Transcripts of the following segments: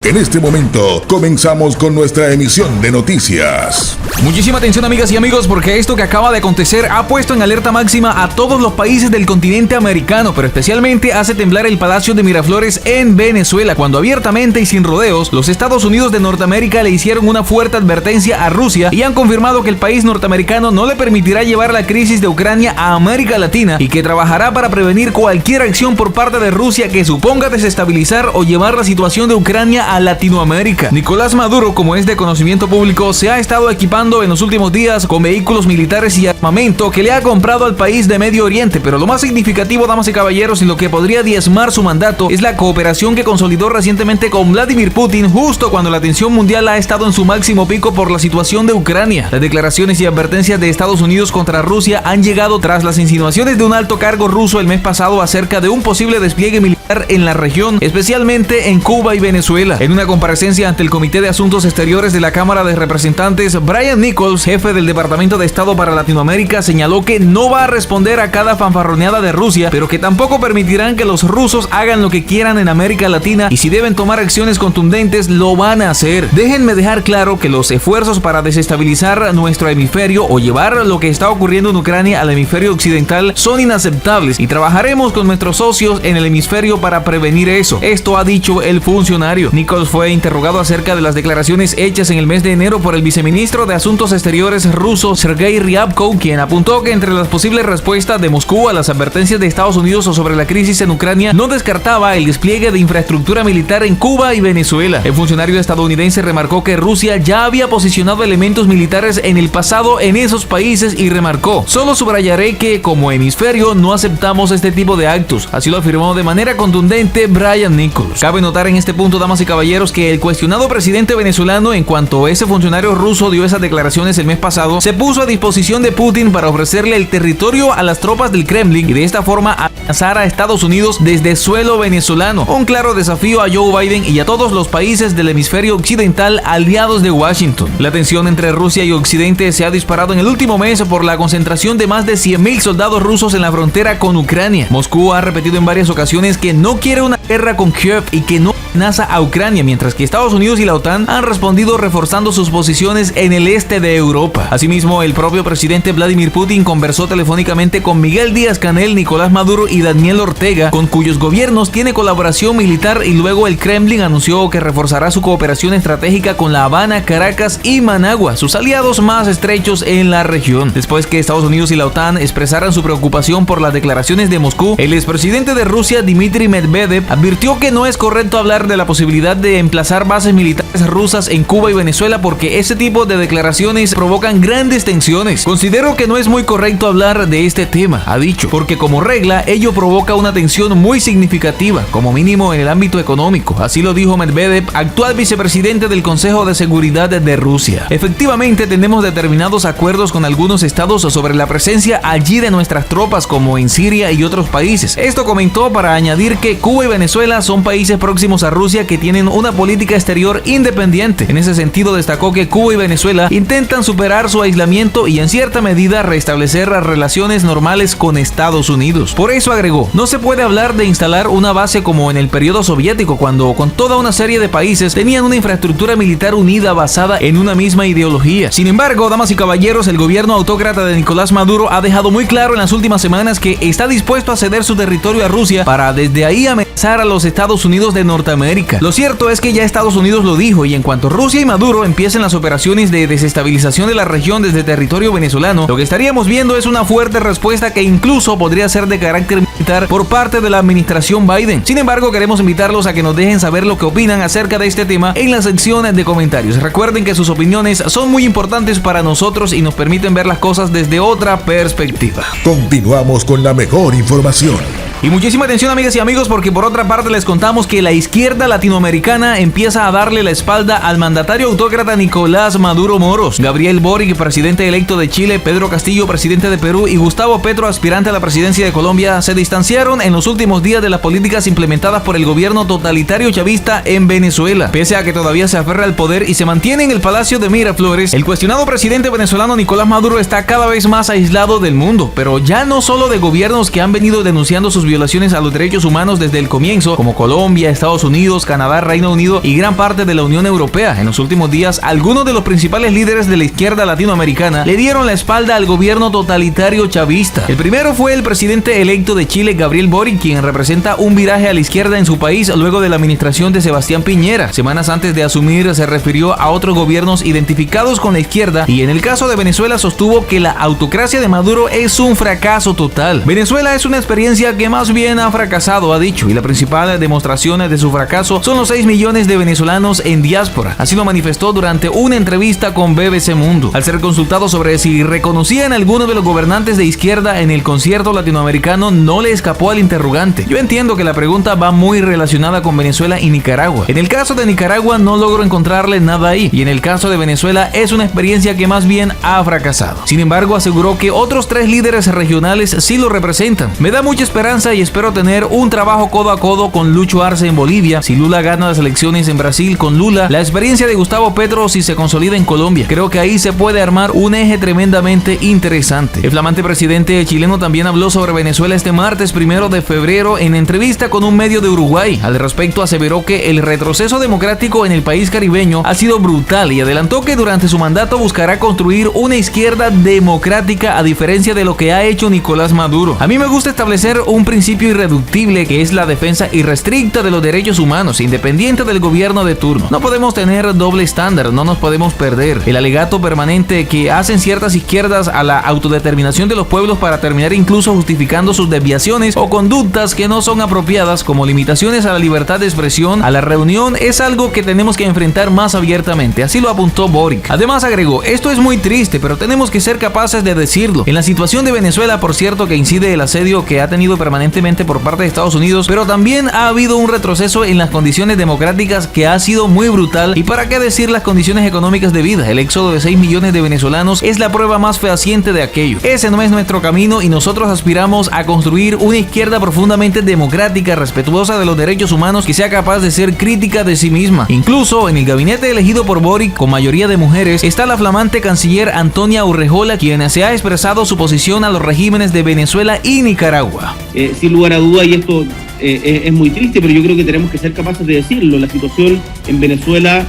En este momento comenzamos con nuestra emisión de noticias. Muchísima atención, amigas y amigos, porque esto que acaba de acontecer ha puesto en alerta máxima a todos los países del continente americano, pero especialmente hace temblar el Palacio de Miraflores en Venezuela, cuando abiertamente y sin rodeos los Estados Unidos de Norteamérica le hicieron una fuerte advertencia a Rusia y han confirmado que el país norteamericano no le permitirá llevar la crisis de Ucrania a América Latina y que trabajará para prevenir cualquier acción por parte de Rusia que suponga desestabilizar o llevar la situación de Ucrania a Latinoamérica. Nicolás Maduro, como es de conocimiento público, se ha estado equipando en los últimos días con vehículos militares y armamento que le ha comprado al país de Medio Oriente, pero lo más significativo, damas y caballeros, y lo que podría diezmar su mandato es la cooperación que consolidó recientemente con Vladimir Putin, justo cuando la atención mundial ha estado en su máximo pico por la situación de Ucrania. Las declaraciones y advertencias de Estados Unidos contra Rusia han llegado tras las insinuaciones de un alto cargo ruso el mes pasado acerca de un posible despliegue militar en la región, especialmente en Cuba y Venezuela. En una comparecencia ante el Comité de Asuntos Exteriores de la Cámara de Representantes, Brian Nichols, jefe del Departamento de Estado para Latinoamérica, señaló que no va a responder a cada fanfarroneada de Rusia, pero que tampoco permitirán que los rusos hagan lo que quieran en América Latina, y si deben tomar acciones contundentes, lo van a hacer. Déjenme dejar claro que los esfuerzos para desestabilizar nuestro hemisferio o llevar lo que está ocurriendo en Ucrania al hemisferio occidental son inaceptables y trabajaremos con nuestros socios en el hemisferio para prevenir eso. Esto ha dicho el funcionario. Nichols fue interrogado acerca de las declaraciones hechas en el mes de enero por el viceministro de Asuntos Exteriores ruso Sergei Ryabkov, quien apuntó que entre las posibles respuestas de Moscú a las advertencias de Estados Unidos sobre la crisis en Ucrania no descartaba el despliegue de infraestructura militar en Cuba y Venezuela. El funcionario estadounidense remarcó que Rusia ya había posicionado elementos militares en el pasado en esos países y remarcó: "Solo subrayaré que como hemisferio no aceptamos este tipo de actos", así lo afirmó de manera contundente Brian Nichols. Cabe notar en este punto, damas y caballeros, que el cuestionado presidente venezolano, en cuanto ese funcionario ruso dio esas declaraciones el mes pasado, se puso a disposición de Putin para ofrecerle el territorio a las tropas del Kremlin y de esta forma amenazar a Estados Unidos desde suelo venezolano. Un claro desafío a Joe Biden y a todos los países del hemisferio occidental aliados de Washington. La tensión entre Rusia y Occidente se ha disparado en el último mes por la concentración de más de 100,000 soldados rusos en la frontera con Ucrania. Moscú ha repetido en varias ocasiones que no quiere una guerra con Kiev y que no amenaza a Ucrania, mientras que Estados Unidos y la OTAN han respondido reforzando sus posiciones en el este de Europa. Asimismo, el propio presidente Vladimir Putin conversó telefónicamente con Miguel Díaz-Canel, Nicolás Maduro y Daniel Ortega, con cuyos gobiernos tiene colaboración militar, y luego el Kremlin anunció que reforzará su cooperación estratégica con La Habana, Caracas y Managua, sus aliados más estrechos en la región. Después que Estados Unidos y la OTAN expresaran su preocupación por las declaraciones de Moscú, el expresidente de Rusia, Dmitry Medvedev, advirtió que no es correcto hablar de la posibilidad de emplazar bases militares rusas en Cuba y Venezuela porque ese tipo de declaraciones provocan grandes tensiones. "Considero que no es muy correcto hablar de este tema", ha dicho, "porque como regla ello provoca una tensión muy significativa, como mínimo en el ámbito económico", así lo dijo Medvedev, actual vicepresidente del Consejo de Seguridad de Rusia. "Efectivamente tenemos determinados acuerdos con algunos estados sobre la presencia allí de nuestras tropas, como en Siria y otros países". Esto comentó para añadir que Cuba y Venezuela son países próximos a Rusia que tienen una política exterior independiente. En ese sentido, destacó que Cuba y Venezuela intentan superar su aislamiento y en cierta medida restablecer las relaciones normales con Estados Unidos. Por eso agregó: "No se puede hablar de instalar una base como en el periodo soviético, cuando con toda una serie de países tenían una infraestructura militar unida basada en una misma ideología". Sin embargo, damas y caballeros, el gobierno autócrata de Nicolás Maduro ha dejado muy claro en las últimas semanas que está dispuesto a ceder su territorio a Rusia para desde ahí amenazar a los Estados Unidos de Norteamérica. Lo cierto es que ya Estados Unidos lo dijo, y en cuanto Rusia y Maduro empiecen las operaciones de desestabilización de la región desde territorio venezolano, lo que estaríamos viendo es una fuerte respuesta que incluso podría ser de carácter militar por parte de la administración Biden. Sin embargo, queremos invitarlos a que nos dejen saber lo que opinan acerca de este tema en la sección de comentarios. Recuerden que sus opiniones son muy importantes para nosotros y nos permiten ver las cosas desde otra perspectiva. Continuamos con la mejor información. Y muchísima atención, amigas y amigos, porque por otra parte les contamos que la izquierda latinoamericana empieza a darle la espalda al mandatario autócrata Nicolás Maduro Moros. Gabriel Boric, presidente electo de Chile, Pedro Castillo, presidente de Perú, y Gustavo Petro, aspirante a la presidencia de Colombia, se distanciaron en los últimos días de las políticas implementadas por el gobierno totalitario chavista en Venezuela. Pese a que todavía se aferra al poder y se mantiene en el Palacio de Miraflores, el cuestionado presidente venezolano Nicolás Maduro está cada vez más aislado del mundo, pero ya no solo de gobiernos que han venido denunciando sus violaciones a los derechos humanos desde el comienzo, como Colombia, Estados Unidos, Canadá, Reino Unido y gran parte de la Unión Europea. En los últimos días, algunos de los principales líderes de la izquierda latinoamericana le dieron la espalda al gobierno totalitario chavista. El primero fue el presidente electo de Chile, Gabriel Boric, quien representa un viraje a la izquierda en su país luego de la administración de Sebastián Piñera. Semanas antes de asumir, se refirió a otros gobiernos identificados con la izquierda y en el caso de Venezuela sostuvo que la autocracia de Maduro es un fracaso total. Venezuela es una experiencia que más bien ha fracasado, ha dicho, y la principal demostración de su fracaso son los 6 millones de venezolanos en diáspora. Así lo manifestó durante una entrevista con BBC Mundo. Al ser consultado sobre si reconocían a alguno de los gobernantes de izquierda en el concierto latinoamericano, no le escapó al interrogante. Yo entiendo que la pregunta va muy relacionada con Venezuela y Nicaragua. En el caso de Nicaragua no logro encontrarle nada ahí, y en el caso de Venezuela es una experiencia que más bien ha fracasado. Sin embargo, aseguró que otros 3 líderes regionales sí lo representan. Me da mucha esperanza y espero tener un trabajo codo a codo con Lucho Arce en Bolivia, si Lula gana las elecciones en Brasil con Lula, la experiencia de Gustavo Petro si se consolida en Colombia. Creo que ahí se puede armar un eje tremendamente interesante. El flamante presidente chileno también habló sobre Venezuela este martes 1 de febrero en entrevista con un medio de Uruguay. Al respecto aseveró que el retroceso democrático en el país caribeño ha sido brutal y adelantó que durante su mandato buscará construir una izquierda democrática a diferencia de lo que ha hecho Nicolás Maduro. A mí me gusta establecer un principio irreductible que es la defensa irrestricta de los derechos humanos, independiente del gobierno de turno. No podemos tener doble estándar, no nos podemos perder. El alegato permanente que hacen ciertas izquierdas a la autodeterminación de los pueblos para terminar incluso justificando sus desviaciones o conductas que no son apropiadas, como limitaciones a la libertad de expresión, a la reunión, es algo que tenemos que enfrentar más abiertamente. Así lo apuntó Boric. Además agregó, esto es muy triste, pero tenemos que ser capaces de decirlo. En la situación de Venezuela, por cierto, que incide el asedio que ha tenido permanentemente por parte de Estados Unidos, pero también ha habido un retroceso en las condiciones democráticas que ha sido muy brutal, y para qué decir las condiciones económicas de vida. El éxodo de 6 millones de venezolanos es la prueba más fehaciente de aquello. Ese no es nuestro camino y nosotros aspiramos a construir una izquierda profundamente democrática, respetuosa de los derechos humanos, que sea capaz de ser crítica de sí misma. Incluso en el gabinete elegido por Boric, con mayoría de mujeres, está la flamante canciller Antonia Urrejola, quien se ha expresado su posición a los regímenes de Venezuela y Nicaragua. Sin lugar a duda, y esto es muy triste, pero yo creo que tenemos que ser capaces de decirlo. La situación en Venezuela,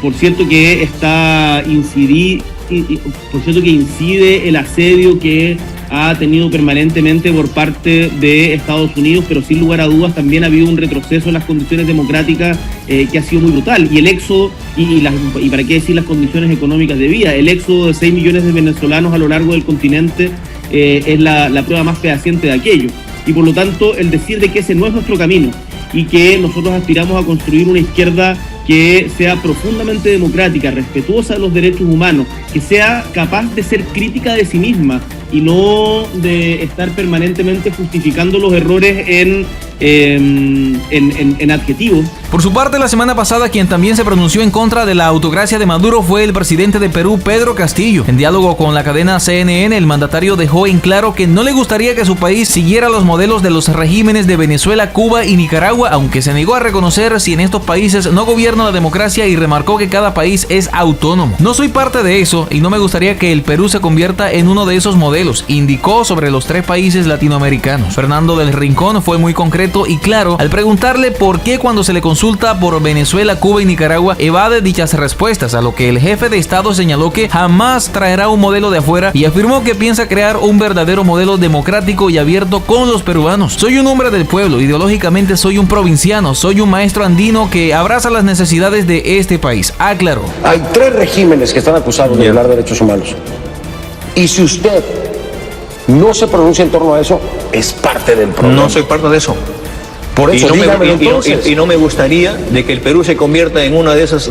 por cierto que incide el asedio que ha tenido permanentemente por parte de Estados Unidos, pero sin lugar a dudas también ha habido un retroceso en las condiciones democráticas que ha sido muy brutal. Y el éxodo, y para qué decir las condiciones económicas de vida, el éxodo de 6 millones de venezolanos a lo largo del continente es la prueba más fehaciente de aquello. Y por lo tanto, el decir de que ese no es nuestro camino y que nosotros aspiramos a construir una izquierda que sea profundamente democrática, respetuosa de los derechos humanos, que sea capaz de ser crítica de sí misma y no de estar permanentemente justificando los errores en adjetivos. Por su parte, la semana pasada quien también se pronunció en contra de la autocracia de Maduro fue el presidente de Perú, Pedro Castillo. En diálogo con la cadena CNN, el mandatario dejó en claro que no le gustaría que su país siguiera los modelos de los regímenes de Venezuela, Cuba y Nicaragua, aunque se negó a reconocer si en estos países no gobierna la democracia y remarcó que cada país es autónomo. No soy parte de eso y no me gustaría que el Perú se convierta en uno de esos modelos, indicó sobre los 3 países latinoamericanos. Fernando del Rincón fue muy concreto y claro al preguntarle por qué cuando se le consulta por Venezuela, Cuba y Nicaragua evade dichas respuestas, a lo que el jefe de Estado señaló que jamás traerá un modelo de afuera y afirmó que piensa crear un verdadero modelo democrático y abierto con los peruanos. Soy un hombre del pueblo, ideológicamente soy un provinciano, soy un maestro andino que abraza las necesidades de este país, aclaró. Hay 3 regímenes que están acusados de violar derechos humanos. Y si usted no se pronuncia en torno a eso, es parte del problema. No soy parte de eso. Por eso, y no me gustaría de que el Perú se convierta en uno de esos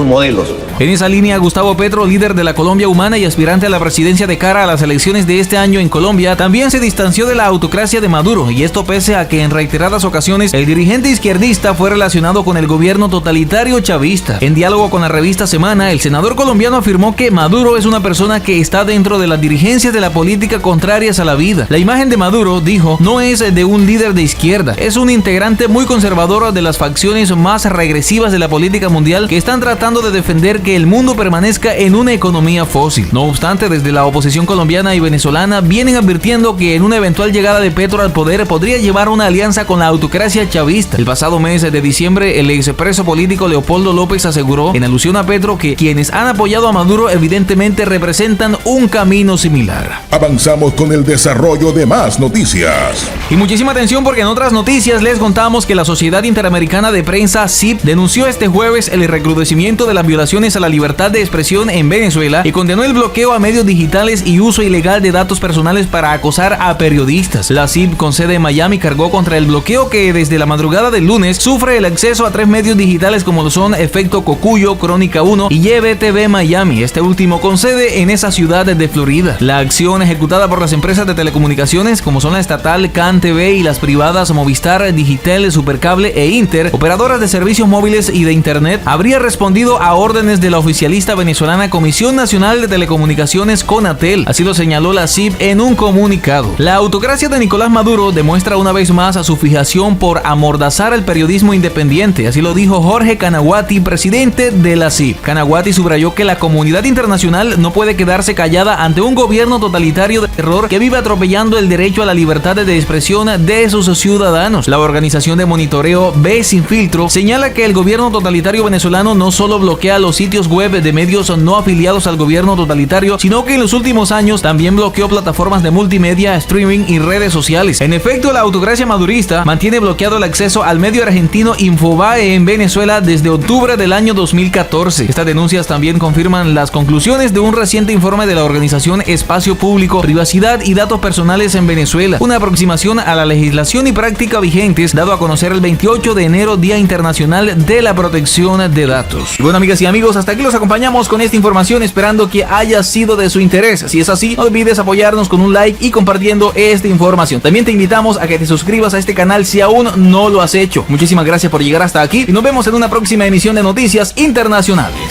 modelos. En esa línea, Gustavo Petro, líder de la Colombia Humana y aspirante a la presidencia de cara a las elecciones de este año en Colombia, también se distanció de la autocracia de Maduro, y esto pese a que en reiteradas ocasiones el dirigente izquierdista fue relacionado con el gobierno totalitario chavista. En diálogo con la revista Semana, el senador colombiano afirmó que Maduro es una persona que está dentro de las dirigencias de la política contrarias a la vida. La imagen de Maduro, dijo, no es de un líder de izquierda, es un integrante muy conservador de las facciones más regresivas de la política mundial que están tratando de defender que el mundo permanezca en una economía fósil. No obstante, desde la oposición colombiana y venezolana vienen advirtiendo que en una eventual llegada de Petro al poder podría llevar una alianza con la autocracia chavista. El pasado mes de diciembre, el expreso político Leopoldo López aseguró, en alusión a Petro, que quienes han apoyado a Maduro evidentemente representan un camino similar. Avanzamos con el desarrollo de más noticias. Y muchísima atención, porque en otras noticias les contamos que la Sociedad Interamericana de Prensa, SIP, denunció este jueves el recrudecimiento de las violaciones a la libertad de expresión en Venezuela y condenó el bloqueo a medios digitales y uso ilegal de datos personales para acosar a periodistas. La SIP, con sede en Miami, cargó contra el bloqueo que desde la madrugada del lunes sufre el acceso a 3 medios digitales como lo son Efecto Cocuyo, Crónica 1 y YBTV Miami, este último con sede en esa ciudad de Florida. La acción, ejecutada por las empresas de telecomunicaciones como son la estatal CanTV y las privadas Movistar, Digitel, Supercable e Inter, operadoras de servicios móviles y de internet, habría respondido a órdenes de la oficialista venezolana Comisión Nacional de Telecomunicaciones, CONATEL. Así lo señaló la CIP en un comunicado. La autocracia de Nicolás Maduro demuestra una vez más a su fijación por amordazar el periodismo independiente. Así lo dijo Jorge Canaguati, presidente de la CIP. Canaguati subrayó que la comunidad internacional no puede quedarse callada ante un gobierno totalitario de terror que vive atropellando el derecho a la libertad de expresión de sus ciudadanos. La organización de monitoreo B Sin Filtro señala que el gobierno totalitario venezolano no solo bloquea los sitios web de medios no afiliados al gobierno totalitario, sino que en los últimos años también bloqueó plataformas de multimedia, streaming y redes sociales. En efecto, la autocracia madurista mantiene bloqueado el acceso al medio argentino Infobae en Venezuela desde octubre del año 2014. Estas denuncias también confirman las conclusiones de un reciente informe de la organización Espacio Público, Privacidad y Datos Personales en Venezuela, una aproximación a la legislación y práctica vigentes, dado a conocer el 28 de enero, Día Internacional de la Protección de Datos. Bueno, amigas y amigos, hasta aquí los acompañamos con esta información, esperando que haya sido de su interés. Si es así, no olvides apoyarnos con un like y compartiendo esta información. También te invitamos a que te suscribas a este canal si aún no lo has hecho. Muchísimas gracias por llegar hasta aquí y nos vemos en una próxima emisión de Noticias Internacionales.